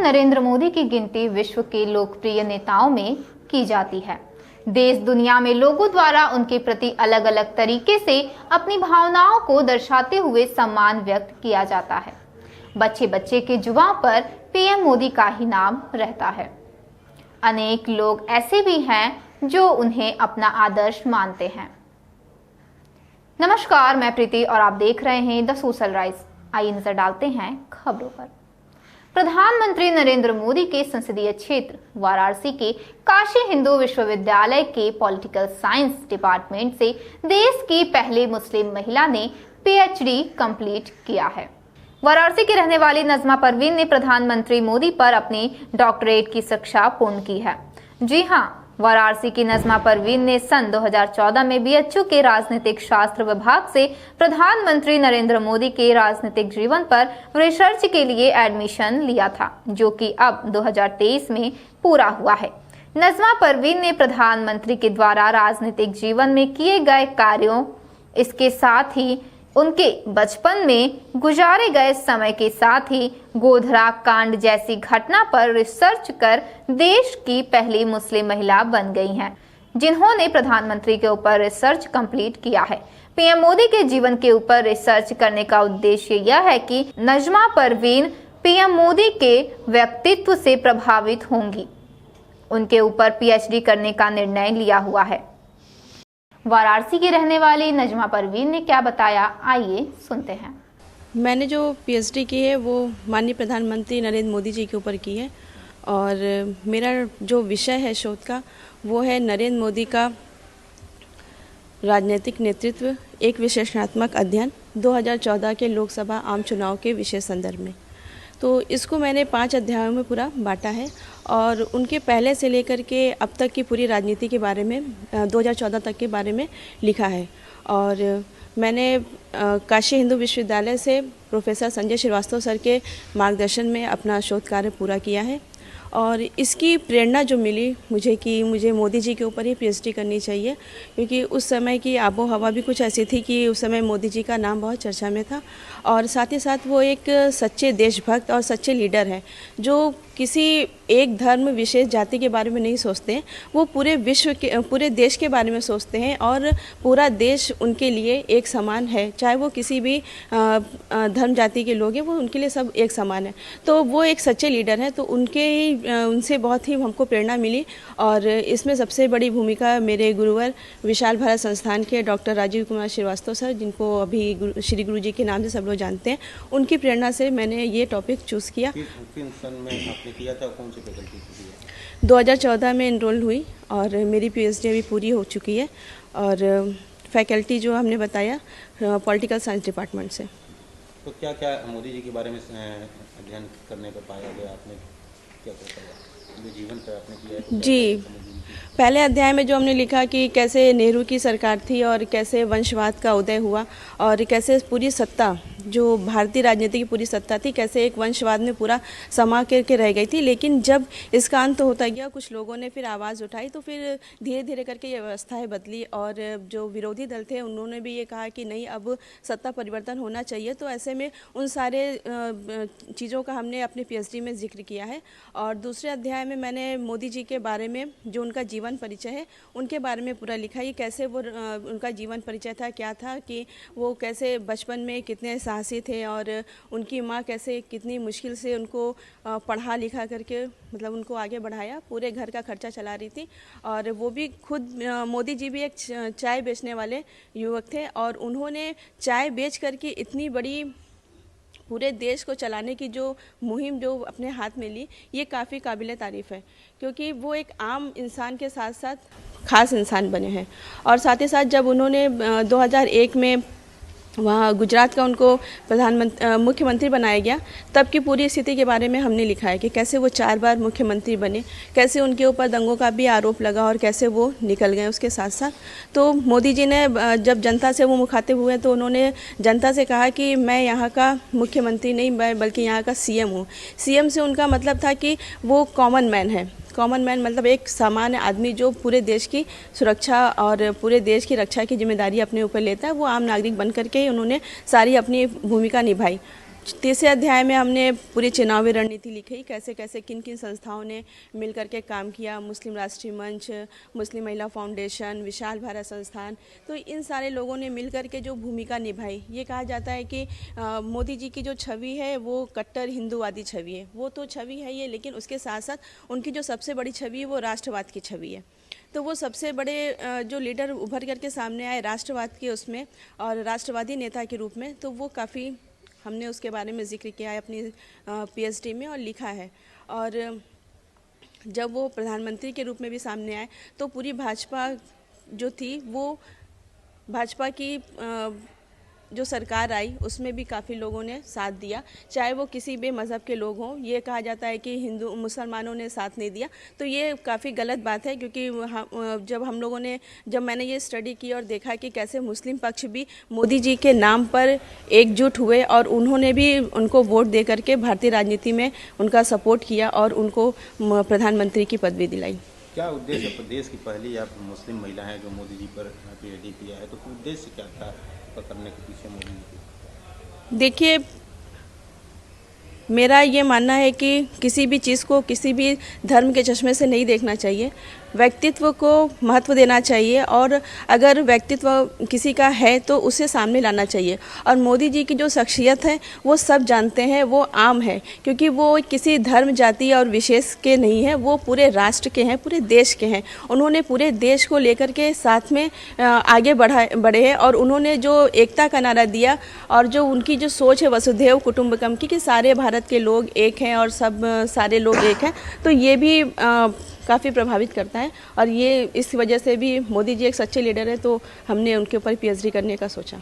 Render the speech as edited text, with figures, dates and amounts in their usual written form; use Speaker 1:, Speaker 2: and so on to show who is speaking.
Speaker 1: नरेंद्र मोदी की गिनती विश्व के लोकप्रिय नेताओं में की जाती है। देश दुनिया में लोगों द्वारा उनके प्रति अलग अलग तरीके से अपनी भावनाओं को दर्शाते हुए सम्मान व्यक्त किया जाता है। बच्चे बच्चे के जुबान पर पीएम मोदी का ही नाम रहता है। अनेक लोग ऐसे भी हैं जो उन्हें अपना आदर्श मानते हैं। नमस्कार, मैं प्रीति और आप देख रहे हैं द सोशल राइज। आइए नजर डालते हैं खबरों पर। प्रधानमंत्री नरेंद्र मोदी के संसदीय क्षेत्र वाराणसी के काशी हिंदू विश्वविद्यालय के पॉलिटिकल साइंस डिपार्टमेंट से देश की पहली मुस्लिम महिला ने पीएचडी कंप्लीट किया है। वाराणसी की रहने वाली नजमा परवीन ने प्रधानमंत्री मोदी पर अपनी डॉक्टरेट की शिक्षा पूर्ण की है। जी हां, वाराणसी की नजमा परवीन ने सन 2014 में बीएचयू के राजनीतिक शास्त्र विभाग से प्रधानमंत्री नरेंद्र मोदी के राजनीतिक जीवन पर रिसर्च के लिए एडमिशन लिया था, जो कि अब 2023 में पूरा हुआ है। नजमा परवीन ने प्रधानमंत्री के द्वारा राजनीतिक जीवन में किए गए कार्यों, इसके साथ ही उनके बचपन में गुजारे गए समय के साथ ही गोधरा कांड जैसी घटना पर रिसर्च कर देश की पहली मुस्लिम महिला बन गई हैं, जिन्होंने प्रधानमंत्री के ऊपर रिसर्च कंप्लीट किया है। पीएम मोदी के जीवन के ऊपर रिसर्च करने का उद्देश्य यह है कि नजमा परवीन पीएम मोदी के व्यक्तित्व से प्रभावित होंगी। उनके ऊपर पीएचडी करने का निर्णय लिया हुआ है। वाराणसी की रहने वाली नजमा परवीन ने क्या बताया, आइए सुनते हैं।
Speaker 2: मैंने जो पीएचडी की है वो माननीय प्रधानमंत्री नरेंद्र मोदी जी के ऊपर की है और मेरा जो विषय है शोध का वो है नरेंद्र मोदी का राजनीतिक नेतृत्व, एक विश्लेषणात्मक अध्ययन 2014 के लोकसभा आम चुनाव के विशेष संदर्भ में। तो इसको मैंने 5 अध्यायों में पूरा बांटा है और उनके पहले से लेकर के अब तक की पूरी राजनीति के बारे में 2014 तक के बारे में लिखा है। और मैंने काशी हिंदू विश्वविद्यालय से प्रोफेसर संजय श्रीवास्तव सर के मार्गदर्शन में अपना शोध कार्य पूरा किया है। और इसकी प्रेरणा जो मिली मुझे कि मुझे मोदी जी के ऊपर ही पीएचडी करनी चाहिए, क्योंकि उस समय की आबो हवा भी कुछ ऐसी थी कि उस समय मोदी जी का नाम बहुत चर्चा में था और साथ ही साथ वो एक सच्चे देशभक्त और सच्चे लीडर हैं जो किसी एक धर्म विशेष जाति के बारे में नहीं सोचते हैं। वो पूरे विश्व के, पूरे देश के बारे में सोचते हैं और पूरा देश उनके लिए एक समान है। चाहे वो किसी भी धर्म जाति के लोग हैं, वो उनके लिए सब एक समान है। तो वो एक सच्चे लीडर हैं, तो उनसे बहुत ही हमको प्रेरणा मिली। और इसमें सबसे बड़ी भूमिका मेरे गुरुवर विशाल भारत संस्थान के डॉक्टर राजीव कुमार श्रीवास्तव सर, जिनको अभी श्री गुरु जी के नाम से सब लोग जानते हैं, उनकी प्रेरणा से मैंने ये टॉपिक चूज़ किया।
Speaker 3: किन सन में आपने किया था, कौन सी फैकल्टी की है?
Speaker 2: 2014 में इनरोल हुई और मेरी पीएचडी अभी पूरी हो चुकी है। और फैकल्टी जो हमने बताया पॉलिटिकल साइंस डिपार्टमेंट से।
Speaker 3: तो क्या क्या मोदी जी के बारे में अध्ययन करने पर पाया गया, आपने क्या क्या जीवन पर आपने किया है?
Speaker 2: जी, पहले अध्याय में जो हमने लिखा कि कैसे नेहरू की सरकार थी और कैसे वंशवाद का उदय हुआ और कैसे पूरी सत्ता, जो भारतीय राजनीति की पूरी सत्ता थी, कैसे एक वंशवाद में पूरा समा करके रह गई थी। लेकिन जब इसका अंत होता गया, कुछ लोगों ने फिर आवाज़ उठाई, तो फिर धीरे धीरे करके ये व्यवस्थाएं बदली और जो विरोधी दल थे उन्होंने भी ये कहा कि नहीं, अब सत्ता परिवर्तन होना चाहिए। तो ऐसे में उन सारे चीज़ों का हमने अपने पीएचडी में जिक्र किया है। और दूसरे अध्याय में मैंने मोदी जी के बारे में, जो उनका जीवन परिचय है, उनके बारे में पूरा लिखा है। कैसे वो उनका जीवन परिचय था, क्या था कि वो कैसे बचपन में कितने साहसी थे और उनकी माँ कैसे कितनी मुश्किल से उनको पढ़ा लिखा करके मतलब उनको आगे बढ़ाया, पूरे घर का खर्चा चला रही थी। और वो भी खुद मोदी जी भी एक चाय बेचने वाले युवक थे और उन्होंने चाय बेच करके इतनी बड़ी पूरे देश को चलाने की जो मुहिम जो अपने हाथ में ली, ये काफ़ी काबिले तारीफ़ है, क्योंकि वो एक आम इंसान के साथ साथ ख़ास इंसान बने हैं। और साथ ही साथ जब उन्होंने 2001 में वहाँ गुजरात का उनको मुख्यमंत्री बनाया गया, तब की पूरी स्थिति के बारे में हमने लिखा है कि कैसे वो 4 बार मुख्यमंत्री बने, कैसे उनके ऊपर दंगों का भी आरोप लगा और कैसे वो निकल गए उसके साथ साथ। तो मोदी जी ने जब जनता से वो मुखातिब हुए तो उन्होंने जनता से कहा कि मैं यहाँ का मुख्यमंत्री नहीं बल्कि यहाँ का सीएम हूँ। सीएम से उनका मतलब था कि वो कॉमन मैन है। कॉमन मैन मतलब एक सामान्य आदमी जो पूरे देश की सुरक्षा और पूरे देश की रक्षा की जिम्मेदारी अपने ऊपर लेता है। वो आम नागरिक बन करके ही उन्होंने सारी अपनी भूमिका निभाई। तीसरे अध्याय में हमने पूरी चुनावी रणनीति लिखी, कैसे कैसे किन किन संस्थाओं ने मिलकर के काम किया, मुस्लिम राष्ट्रीय मंच, मुस्लिम महिला फाउंडेशन, विशाल भारत संस्थान, तो इन सारे लोगों ने मिलकर के जो भूमिका निभाई। ये कहा जाता है कि मोदी जी की जो छवि है वो कट्टर हिंदूवादी छवि है, वो तो छवि है ये, लेकिन उसके साथ साथ उनकी जो सबसे बड़ी छवि है वो राष्ट्रवाद की छवि है। तो वो सबसे बड़े जो लीडर उभर करके सामने आए राष्ट्रवाद के उसमें और राष्ट्रवादी नेता के रूप में, तो वो काफ़ी हमने उसके बारे में जिक्र किया है अपनी पीएचडी में और लिखा है। और जब वो प्रधानमंत्री के रूप में भी सामने आए तो पूरी भाजपा जो थी वो भाजपा की जो सरकार आई उसमें भी काफ़ी लोगों ने साथ दिया, चाहे वो किसी भी मज़हब के लोग हों। ये कहा जाता है कि हिंदू मुसलमानों ने साथ नहीं दिया, तो ये काफ़ी गलत बात है, क्योंकि जब मैंने ये स्टडी की और देखा कि कैसे मुस्लिम पक्ष भी मोदी जी के नाम पर एकजुट हुए और उन्होंने भी उनको वोट दे करके भारतीय राजनीति में उनका सपोर्ट किया और उनको प्रधानमंत्री की पदवी दिलाई।
Speaker 3: क्या उद्देश्य, प्रदेश की पहली आप मुस्लिम महिला हैं जो मोदी जी पर पीएचडी किया है, तो उद्देश्य क्या था करने के पीछे मोदी जी?
Speaker 2: देखिए, मेरा ये मानना है कि किसी भी चीज़ को किसी भी धर्म के चश्मे से नहीं देखना चाहिए, व्यक्तित्व को महत्व देना चाहिए और अगर व्यक्तित्व किसी का है तो उसे सामने लाना चाहिए। और मोदी जी की जो शख्सियत है वो सब जानते हैं, वो आम है, क्योंकि वो किसी धर्म जाति और विशेष के नहीं हैं, वो पूरे राष्ट्र के हैं, पूरे देश के हैं। उन्होंने पूरे देश को लेकर के साथ में आगे बढ़े हैं और उन्होंने जो एकता का नारा दिया और जो उनकी जो सोच है वसुधैव कुटुंबकम की, कि सारे भारत के लोग एक हैं और सारे लोग एक हैं, तो ये भी काफ़ी प्रभावित करता है। और ये इस वजह से भी मोदी जी एक सच्चे लीडर है, तो हमने उनके ऊपर पीएचडी करने का सोचा।